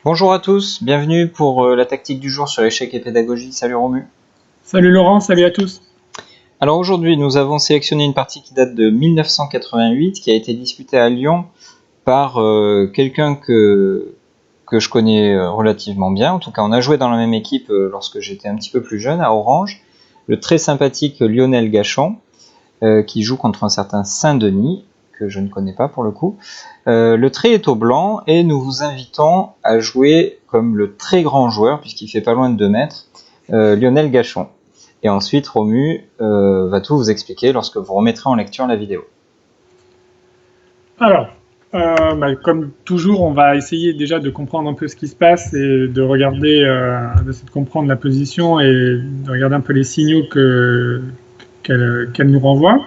Bonjour à tous, bienvenue pour la tactique du jour sur échec et pédagogie. Salut Romu. Salut Laurent, salut à tous. Alors aujourd'hui, nous avons sélectionné une partie qui date de 1988, qui a été disputée à Lyon par quelqu'un que je connais relativement bien. En tout cas, on a joué dans la même équipe lorsque j'étais un petit peu plus jeune, à Orange. Le très sympathique Lionel Gachon, qui joue contre un certain Saint-Denis, que je ne connais pas pour le coup. Le trait est au blanc et nous vous invitons à jouer comme le très grand joueur, puisqu'il fait pas loin de 2 mètres, Lionel Gachon. Et ensuite, Romu va tout vous expliquer lorsque vous remettrez en lecture la vidéo. Alors, comme toujours, on va essayer déjà de comprendre un peu ce qui se passe et de regarder, d'essayer de comprendre la position et de regarder un peu les signaux qu'elle nous renvoie.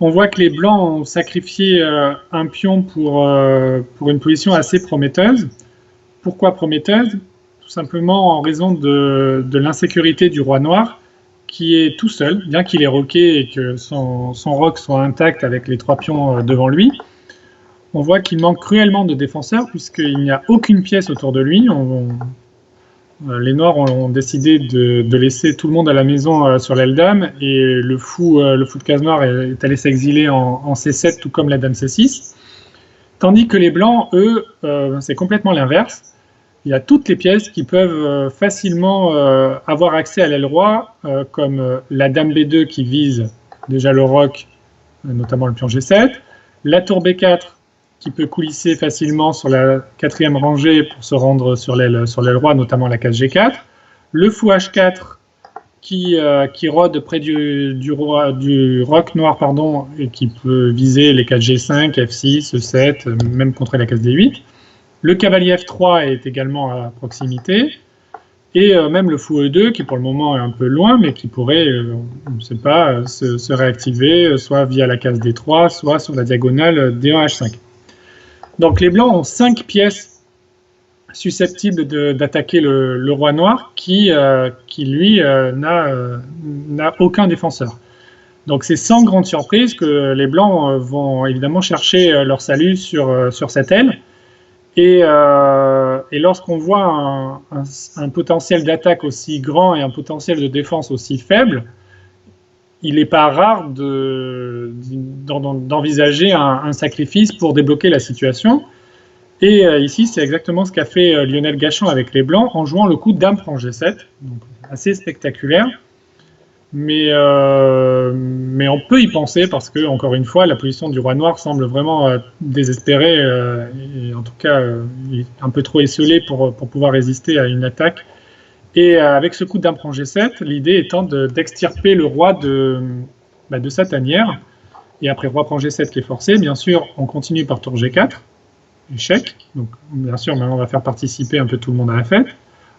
On voit que les blancs ont sacrifié un pion pour une position assez prometteuse. Pourquoi prometteuse? Tout simplement en raison de l'insécurité du roi noir, qui est tout seul, bien qu'il ait roqué et que son roc soit intact avec les 3 pions devant lui. On voit qu'il manque cruellement de défenseurs puisqu'il n'y a aucune pièce autour de lui. Les Noirs ont décidé de laisser tout le monde à la maison sur l'aile dame et le fou de case noire est allé s'exiler en C7 tout comme la dame C6. Tandis que les Blancs, eux, c'est complètement l'inverse. Il y a toutes les pièces qui peuvent facilement avoir accès à l'aile roi, comme la dame B2 qui vise déjà le roc, notamment le pion G7, la tour B4 qui peut coulisser facilement sur la 4e rangée pour se rendre sur l'aile roi, notamment la case G4, le fou H4 qui rôde près du roc noir et qui peut viser les cases G5, F6, E7, même contrer la case D8. Le cavalier F3 est également à proximité, et même le fou E2 qui pour le moment est un peu loin, mais qui pourrait, on ne sait pas, se réactiver soit via la case D3, soit sur la diagonale D1 H5. Donc les blancs ont 5 pièces susceptibles d'attaquer le roi noir qui lui, n'a aucun défenseur. Donc c'est sans grande surprise que les blancs vont évidemment chercher leur salut sur cette aile. Et lorsqu'on voit un potentiel d'attaque aussi grand et un potentiel de défense aussi faible, il n'est pas rare d'envisager un sacrifice pour débloquer la situation. Et ici, c'est exactement ce qu'a fait Lionel Gachon avec les Blancs en jouant le coup Dame prend G7, donc assez spectaculaire. Mais on peut y penser parce que, encore une fois, la position du roi noir semble vraiment désespérée et en tout cas il est un peu trop esselé pour pouvoir résister à une attaque. Et avec ce coup Dame prend G7, l'idée étant d'extirper le roi de sa tanière. Et après roi prend G7 qui est forcé, bien sûr, on continue par tour G4, échec. Donc bien sûr, maintenant on va faire participer un peu tout le monde à la fête.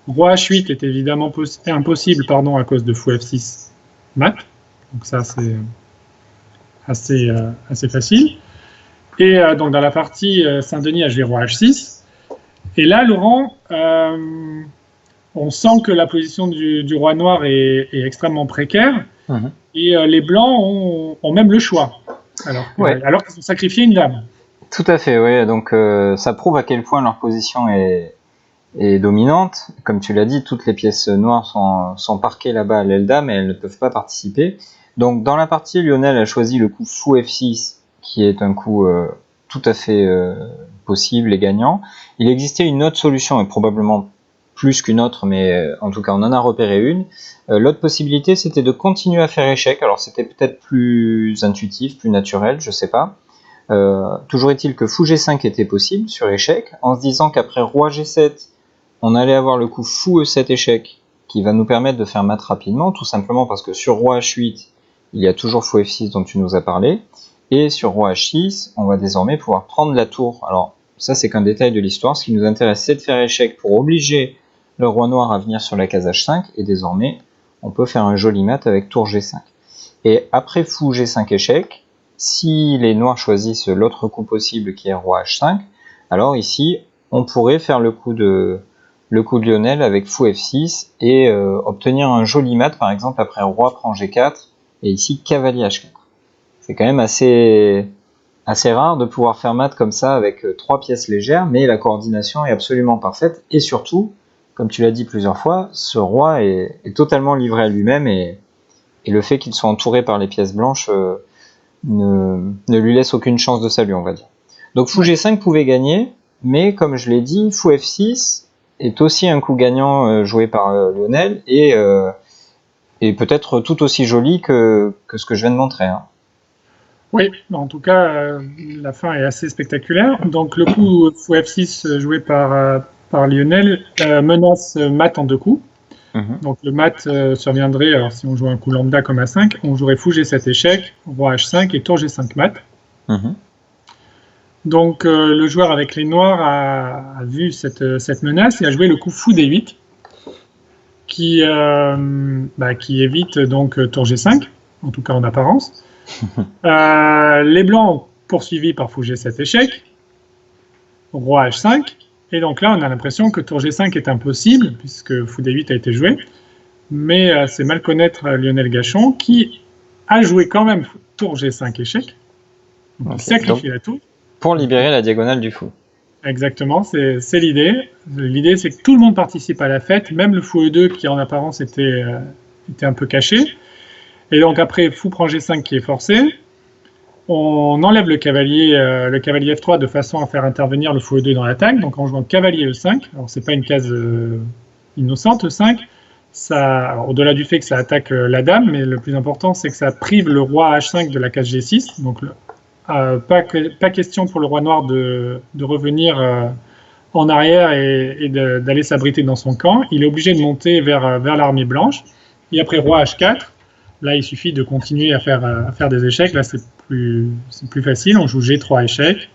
Roi H8 est évidemment impossible à cause de fou F6 mat. Donc ça, c'est assez facile. Et donc dans la partie, Saint-Denis a joué roi H6. Et là, Laurent, on sent que la position du roi noir est extrêmement précaire. Et les blancs ont même le choix. Alors qu'ils ont sacrifié une dame. Tout à fait, oui. Donc ça prouve à quel point leur position est dominante. Comme tu l'as dit, toutes les pièces noires sont parquées là-bas à l'aile dame et elles ne peuvent pas participer. Donc dans la partie, Lionel a choisi le coup fou F6, qui est un coup tout à fait possible et gagnant. Il existait une autre solution, et probablement plus qu'une autre, mais en tout cas on en a repéré une. L'autre possibilité, c'était de continuer à faire échec. Alors c'était peut-être plus intuitif, plus naturel, je sais pas. Toujours est-il que fou G5 était possible sur échec, en se disant qu'après roi G7, on allait avoir le coup fou E7 échec, qui va nous permettre de faire mat rapidement, tout simplement parce que sur roi H8, il y a toujours fou F6 dont tu nous as parlé, et sur roi H6, on va désormais pouvoir prendre la tour. Alors ça, c'est qu'un détail de l'histoire. Ce qui nous intéresse, c'est de faire échec pour obliger le roi noir à venir sur la case H5, et désormais, on peut faire un joli mat avec tour G5. Et après fou G5 échec, si les noirs choisissent l'autre coup possible qui est roi H5, alors ici, on pourrait faire le coup de Lionel avec fou F6 et obtenir un joli mat, par exemple après roi prend G4 et ici cavalier H4. C'est quand même assez assez rare de pouvoir faire mat comme ça avec 3 pièces légères, mais la coordination est absolument parfaite. Et surtout, comme tu l'as dit plusieurs fois, ce roi est totalement livré à lui-même et le fait qu'il soit entouré par les pièces blanches ne lui laisse aucune chance de salut, on va dire. Donc fou G5 pouvait gagner, mais comme je l'ai dit, fou F6 est aussi un coup gagnant joué par Lionel et peut-être tout aussi joli que ce que je viens de montrer. Hein. Oui, en tout cas, la fin est assez spectaculaire. Donc le coup fou F6 joué par Lionel menace mat en 2 coups. Donc le mat surviendrait, alors si on joue un coup lambda comme A5, on jouerait fou G7 échec, roi H5 et tour G5 mat. Donc le joueur avec les noirs a vu cette menace et a joué le coup fou D8 qui évite donc tour G5, en tout cas en apparence. Les blancs ont poursuivi par fou G7 échec, roi H5, et donc là on a l'impression que tour G5 est impossible puisque fou D8 a été joué, mais c'est mal connaître Lionel Gachon qui a joué quand même tour G5 échec, donc il sacrifie la tour. Pour libérer la diagonale du fou. Exactement, c'est l'idée. L'idée, c'est que tout le monde participe à la fête, même le fou E2 qui en apparence était un peu caché. Et donc après, fou prend G5 qui est forcé. On enlève le cavalier F3 de façon à faire intervenir le fou E2 dans l'attaque. Donc en jouant cavalier E5, alors c'est pas une case innocente E5, au-delà du fait que ça attaque la dame, mais le plus important, c'est que ça prive le roi H5 de la case G6. Donc pas question pour le roi noir de revenir en arrière et d'aller s'abriter dans son camp. Il est obligé de monter vers l'armée blanche. Et après roi H4, là il suffit de continuer à faire des échecs. Là c'est plus facile. On joue G3 échec.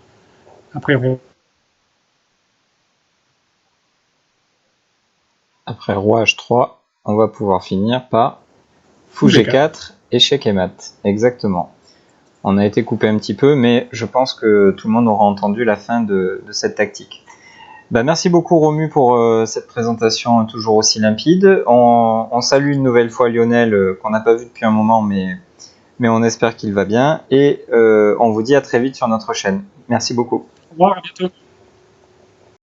Après roi H3, on va pouvoir finir par fou G4, échec et mat. Exactement. On a été coupé un petit peu, mais je pense que tout le monde aura entendu la fin de cette tactique. Merci beaucoup Romu pour cette présentation toujours aussi limpide. On salue une nouvelle fois Lionel qu'on n'a pas vu depuis un moment, mais on espère qu'il va bien. Et on vous dit à très vite sur notre chaîne. Merci beaucoup. Au revoir, à bientôt.